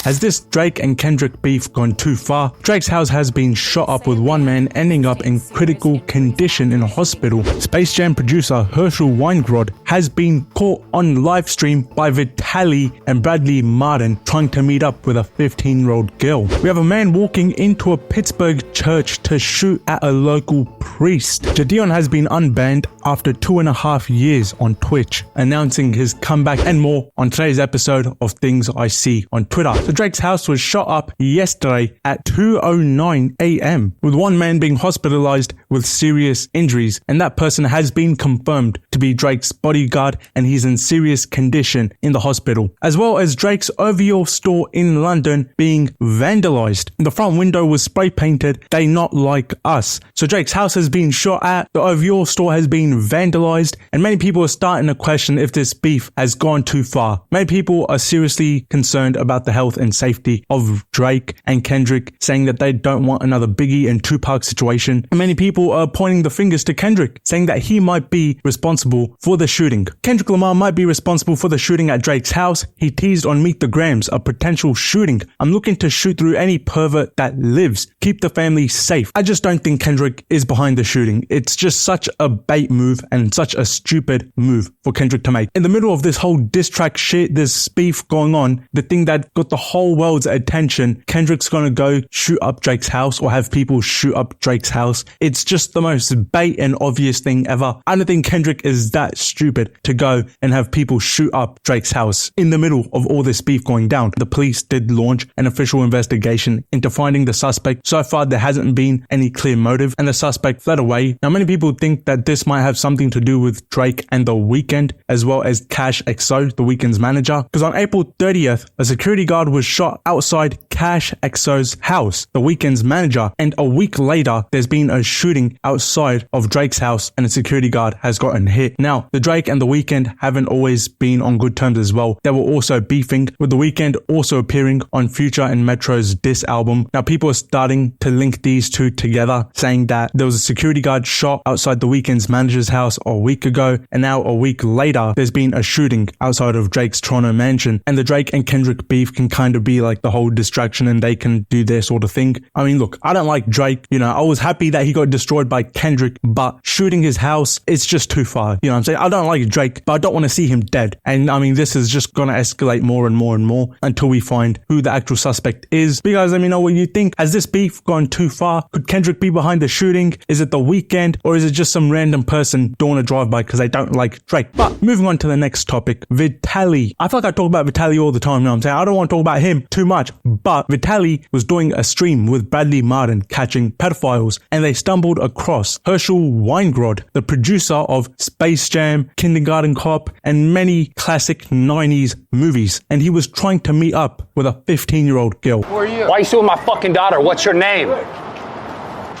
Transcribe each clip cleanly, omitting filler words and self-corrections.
Has this Drake and Kendrick beef gone too far? Drake's house has been shot up with one man ending up in critical condition in a hospital. Space Jam producer Herschel Weingrod has been caught on live stream by Vitaly and Bradley Martin trying to meet up with a 15-year-old girl. We have a man walking into a Pittsburgh church to shoot at a local priest. Jadon has been unbanned after 2.5 years on Twitch, announcing his comeback and more on today's episode of Things I See on Twitter. So Drake's house was shot up yesterday at 2:09 a.m. with one man being hospitalized with serious injuries, and that person has been confirmed to be Drake's bodyguard and he's in serious condition in the hospital, as well as Drake's OVO store in London being vandalized. The front window was spray painted "They Not Like Us." So Drake's house has been shot at, the OVO store has been vandalized, and many people are starting to question if this beef has gone too far. Many people are seriously concerned about the health and safety of Drake and Kendrick, saying that they don't want another Biggie and Tupac situation. And many people are pointing the fingers to Kendrick, saying that he might be responsible for the shooting. Kendrick Lamar might be responsible for the shooting at Drake's house. He teased on Meet the Grams a potential shooting. "I'm looking to shoot through any pervert that lives. Keep the family safe." I just don't think Kendrick is behind the shooting. It's just such a bait move and such a stupid move for Kendrick to make. In the middle of this whole diss track shit, this beef going on, the thing that got the whole world's attention, Kendrick's gonna go shoot up Drake's house or have people shoot up Drake's house. It's just the most bait and obvious thing ever. I don't think Kendrick is that stupid to go and have people shoot up Drake's house in the middle of all this beef going down. The police did launch an official investigation into finding the suspect. So far, there hasn't been any clear motive and the suspect fled away. Now, many people think that this might have something to do with Drake and The Weeknd, as well as Cash XO, The Weeknd's manager, because on April 30th, a security guard was shot outside Cash XO's house, The Weeknd's manager, and a week later, there's been a shooting outside of Drake's house and a security guard has gotten hit. Now, the Drake and The Weeknd haven't always been on good terms as well. They were also beefing, with The Weeknd also appearing on Future and Metro's diss album. Now, people are starting to link these two together, saying that there was a security guard shot outside The Weeknd's manager's house a week ago, and now a week later, there's been a shooting outside of Drake's Toronto mansion. And the Drake and Kendrick beef can kind of be like the whole distraction and they can do their sort of thing. I mean, look, I don't like Drake. You know, I was happy that he got destroyed by Kendrick, but shooting his house, it's just too far. You know what I'm saying? I don't like Drake, but I don't want to see him dead. And I mean, this is just going to escalate more and more and more until we find who the actual suspect is. Because let me know what you think. Has this beef gone too far? Could Kendrick be behind the shooting? Is it The Weeknd? Or is it just some random person doing a drive-by because they don't like Drake? But moving on to the next topic, Vitaly. I feel like I talk about Vitaly all the time, you know what I'm saying? I don't want to talk about him too much, but Vitaly was doing a stream with Bradley Martin catching pedophiles, and they stumbled across Herschel Weingrod, the producer of Space Jam, Kindergarten Cop, and many classic 90s movies, and he was trying to meet up with a 15-year-old girl. Who are you? Why are you suing my fucking daughter? What's your name?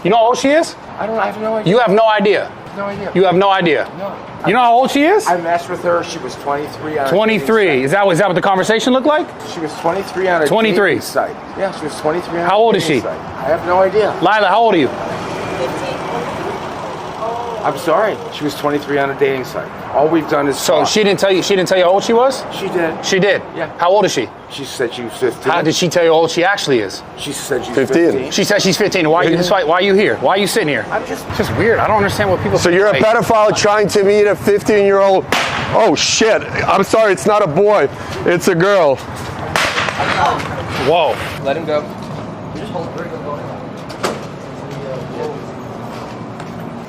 You know how old she is? I have no idea. You have no idea. No idea. You have no idea. No. You know how old she is? I messed with her. She was 23 on 23. Is that what the conversation looked like? She was 23 on a 23. dating site. Yeah, she was 23 on How old is she? Site. I have no idea. Lila, how old are you? 15. I'm sorry. She was 23 on a dating site. All we've done is So talk. she didn't tell you how old she was? She did. She did? Yeah. How old is she? She said she was 15. How did she tell you how old she actually is? She said she's 15. 15. She said she's 15. Why are you here? Why are you sitting here? I'm just... It's just weird. I don't understand what people So you're a say. pedophile trying to meet a 15-year-old. Oh shit, I'm sorry, it's not a boy, it's a girl. Whoa. Let him go.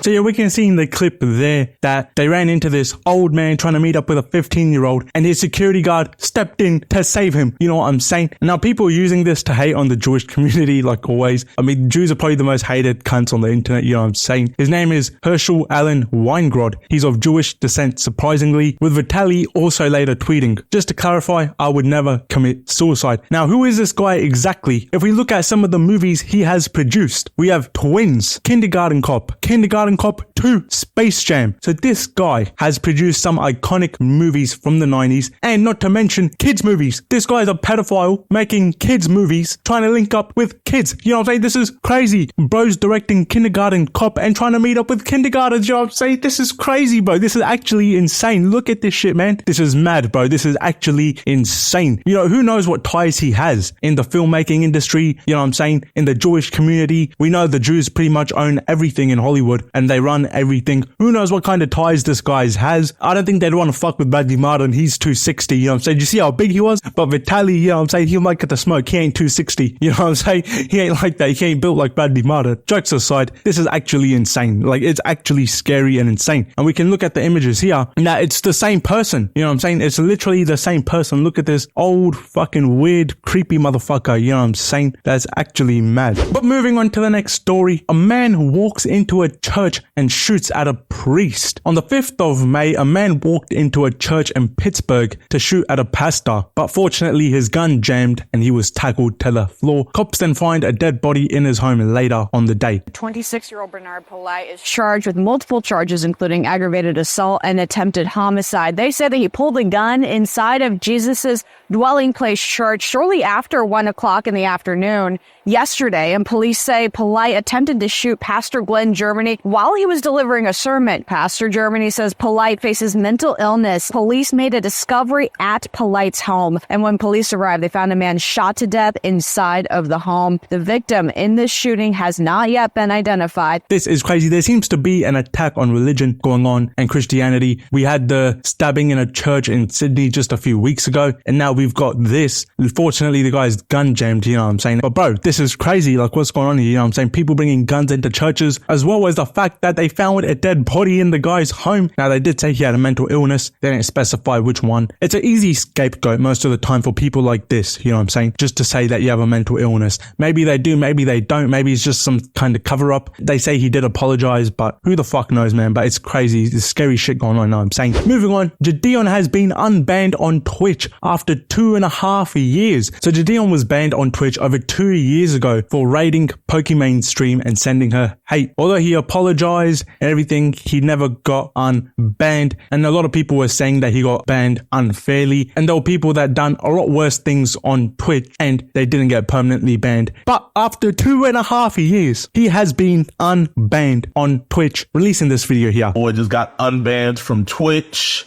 So yeah, we can see in the clip there that they ran into this old man trying to meet up with a 15-year-old, and his security guard stepped in to save him. You know what I'm saying? Now, people are using this to hate on the Jewish community, like always. I mean, Jews are probably the most hated cunts on the internet, you know what I'm saying? His name is Herschel Allen Weingrod. He's of Jewish descent, surprisingly, with Vitaly also later tweeting, "Just to clarify, I would never commit suicide." Now, who is this guy exactly? If we look at some of the movies he has produced, we have Twins, Kindergarten Cop, Kindergarten Kindergarten Cop to Space Jam. So this guy has produced some iconic movies from the 90s, and not to mention kids movies. This guy is a pedophile making kids movies, trying to link up with kids. You know what I'm saying? This is crazy. Bro's directing Kindergarten Cop and trying to meet up with kindergartens. You know what I'm saying? This is crazy, bro. This is actually insane. Look at this shit, man. This is mad, bro. This is actually insane. You know, who knows what ties he has in the filmmaking industry, you know what I'm saying, in the Jewish community. We know the Jews pretty much own everything in Hollywood and they run everything. Who knows what kind of ties this guy has. I don't think they'd want to fuck with Bradley Martin. He's 260, you know what I'm saying? You see how big he was? But Vitaly, you know what I'm saying, he might get the smoke. He ain't 260, you know what I'm saying? He ain't like that. He ain't built like Bradley Martin. Jokes aside, this is actually insane. Like, it's actually scary and insane. And we can look at the images here. Now, it's the same person, you know what I'm saying? It's literally the same person. Look at this old fucking weird creepy motherfucker, you know what I'm saying? That's actually mad. But moving on to the next story, a man walks into a church and shoots at a priest. On the 5th of May, a man walked into a church in Pittsburgh to shoot at a pastor, but fortunately his gun jammed and he was tackled to the floor. Cops then find a dead body in his home later on the day. 26-year-old Bernard Polite is charged with multiple charges, including aggravated assault and attempted homicide. They say that he pulled a gun inside of Jesus's dwelling place church shortly after 1 o'clock in the afternoon yesterday, and police say Polite attempted to shoot Pastor Glenn Germany while he was delivering a sermon. Pastor Germany says Polite faces mental illness. Police made a discovery at Polite's home, and when police arrived, they found a man shot to death inside of the home. The victim in this shooting has not yet been identified. This is crazy. There seems to be an attack on religion going on and Christianity. We had the stabbing in a church in Sydney just a few weeks ago, and now we've got this. Unfortunately, the guy's gun jammed, you know what I'm saying? But bro, this is crazy. Like, what's going on here? You know what I'm saying? People bringing guns into churches, as well as the fact that they found a dead body in the guy's home. Now, they did say he had a mental illness. They didn't specify which one. It's an easy scapegoat most of the time for people like this, you know what I'm saying? Just to say that you have a mental illness. Maybe they do, maybe they don't. Maybe it's just some kind of cover up. They say he did apologize, but who the fuck knows, man? But it's crazy. There's scary shit going on, you know what I'm saying? Moving on, Jadon has been unbanned on Twitch after 2.5 years. So Jadon was banned on Twitch over 2 years ago for raiding Pokemon's stream and sending her hate. Although he apologized and everything, he never got unbanned. And a lot of people were saying that he got banned unfairly. And there were people that done a lot worse things on Twitch and they didn't get permanently banned. But after 2.5 years, he has been unbanned on Twitch. Releasing this video here. Boy just got unbanned from Twitch.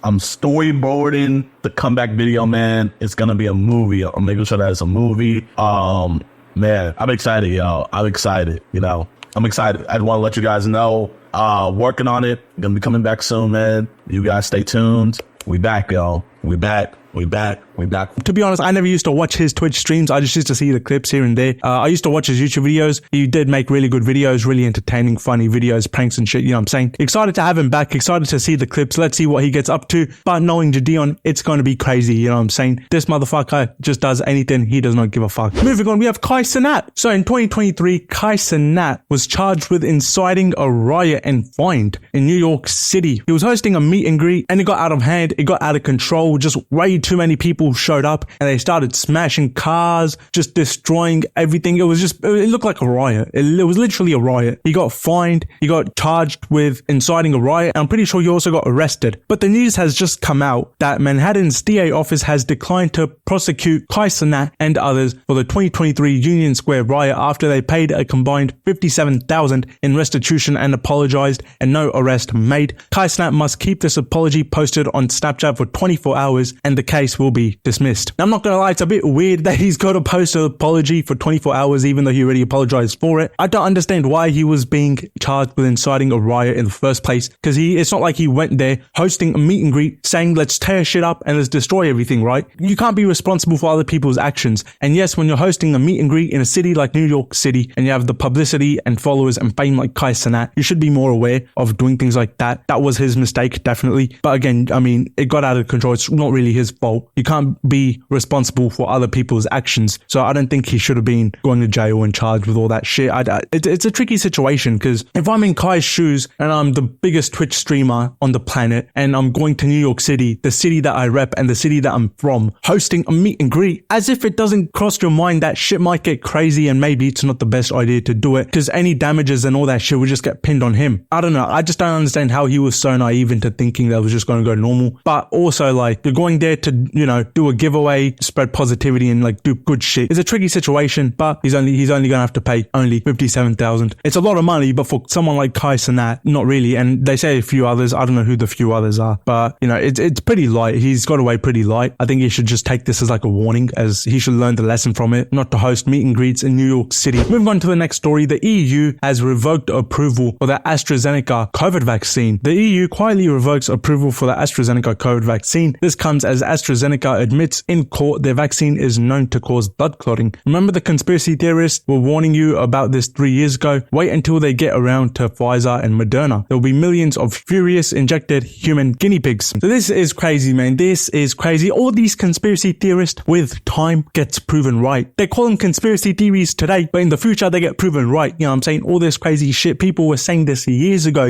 I'm storyboarding the comeback video, man. It's gonna be a movie. I'm making sure that it's a movie. Man, I'm excited, y'all. I'm excited, you know. I'm excited. I want to let you guys know. Working on it. Gonna be coming back soon, man. You guys stay tuned. We back, y'all. We back. To be honest, I never used to watch his Twitch streams. I just used to see the clips here and there. I used to watch his YouTube videos. He did make really good videos, really entertaining, funny videos, pranks and shit, you know what I'm saying? Excited to have him back, excited to see the clips. Let's see what he gets up to. But knowing Jadon, it's going to be crazy, you know what I'm saying? This motherfucker just does anything. He does not give a fuck. Moving on, we have Cenat. So in 2023, Cenat was charged with inciting a riot and fined in New York City. He was hosting a meet and greet and it got out of hand. It got out of control. Just way too many people showed up and they started smashing cars, just destroying everything. It looked like a riot. It was literally a riot. He got fined. He got charged with inciting a riot. And I'm pretty sure he also got arrested. But the news has just come out that Manhattan's DA office has declined to prosecute Cenat and others for the 2023 Union Square riot after they paid a combined $57,000 in restitution and apologized and no arrest made. Cenat must keep this apology posted on Snapchat for 24 hours and the case will be dismissed. Now, I'm not gonna lie, it's a bit weird that he's got to post an apology for 24 hours even though he already apologized for it. I don't understand why he was being charged with inciting a riot in the first place, because it's not like he went there hosting a meet and greet saying let's tear shit up and let's destroy everything, right? You can't be responsible for other people's actions. And yes, when you're hosting a meet and greet in a city like New York City and you have the publicity and followers and fame like Cenat, you should be more aware of doing things like that. That was his mistake, definitely. But again, I mean, it got out of control. It's not really his fault. You can't can't be responsible for other people's actions. So I don't think he should have been going to jail and charged with all that shit. It's a tricky situation, because if I'm in Kai's shoes and I'm the biggest Twitch streamer on the planet and I'm going to New York City, the city that I rep and the city that I'm from, hosting a meet and greet, as if it doesn't cross your mind that shit might get crazy and maybe it's not the best idea to do it, because any damages and all that shit would just get pinned on him. I don't know. I just don't understand how he was so naive into thinking that was just going to go normal. But also, like, you're going there to, you know, do a giveaway, spread positivity and like do good shit. It's a tricky situation, but he's only going to have to pay only $57,000. It's a lot of money, but for someone like Cenat, not really. And they say a few others. I don't know who the few others are, but you know, it's pretty light. He's got away pretty light. I think he should just take this as like a warning, as he should learn the lesson from it, not to host meet and greets in New York City. Moving on to the next story, the EU has revoked approval for the AstraZeneca COVID vaccine. The EU quietly revokes approval for the AstraZeneca COVID vaccine. This comes as AstraZeneca admits in court their vaccine is known to cause blood clotting. Remember the conspiracy theorists were warning you about this 3 years ago? Wait until they get around to Pfizer and Moderna. There will be millions of furious injected human guinea pigs. So this is crazy, man. This is crazy. All these conspiracy theorists with time gets proven right. They call them conspiracy theories today, but in the future they get proven right. You know what I'm saying? All this crazy shit. People were saying this years ago,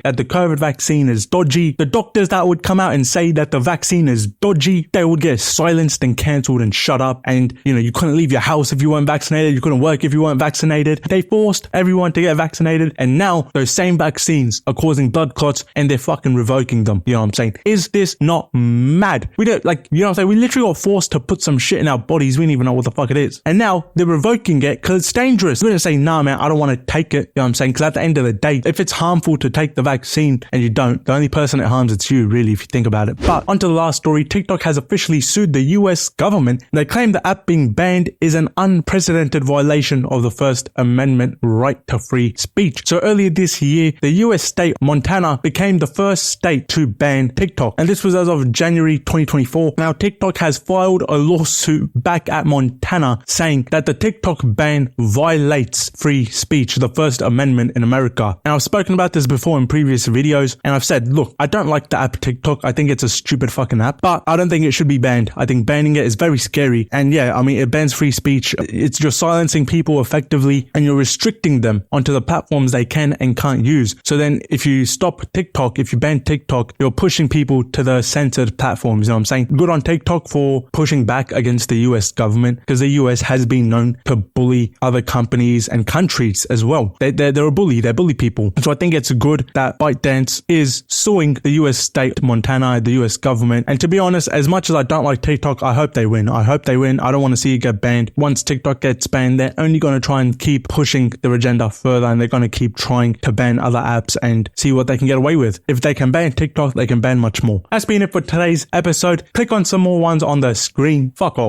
that the COVID vaccine is dodgy. The doctors that would come out and say that the vaccine is dodgy, they would get silenced and cancelled and shut up. And, you know, you couldn't leave your house if you weren't vaccinated. You couldn't work if you weren't vaccinated. They forced everyone to get vaccinated. And now those same vaccines are causing blood clots and they're fucking revoking them. You know what I'm saying? Is this not mad? We don't, like, you know what I'm saying? We literally got forced to put some shit in our bodies. We didn't even know what the fuck it is. And now they're revoking it because it's dangerous. We're going to say, nah, man, I don't want to take it. You know what I'm saying? Because at the end of the day, if it's harmful to take the vaccine and you don't, the only person it harms, it's you, really, if you think about it. But onto the last story, TikTok has officially sued the US government. They claim the app being banned is an unprecedented violation of the First Amendment right to free speech. So earlier this year, the US state Montana became the first state to ban TikTok. And this was as of January 2024. Now, TikTok has filed a lawsuit back at Montana saying that the TikTok ban violates free speech, the First Amendment in America. And I've spoken about this before in previous videos, and I've said, look, I don't like the app TikTok. I think it's a stupid fucking app, but I don't think it should be banned. I think banning it is very scary. And yeah, I mean, it bans free speech. It's just silencing people effectively, and you're restricting them onto the platforms they can and can't use. So then if you stop TikTok, if you ban TikTok, you're pushing people to the censored platforms. You know what I'm saying? Good on TikTok for pushing back against the US government, because the US has been known to bully other companies and countries as well. They're a bully. They bully people. So I think it's good that ByteDance is suing the US state Montana, the US government. And to be honest, as much as I don't like TikTok, I hope they win. I hope they win. I don't want to see it get banned. Once TikTok gets banned, they're only going to try and keep pushing their agenda further, and they're going to keep trying to ban other apps and see what they can get away with. If they can ban TikTok, they can ban much more. That's been it for today's episode. Click on some more ones on the screen. Fuck off.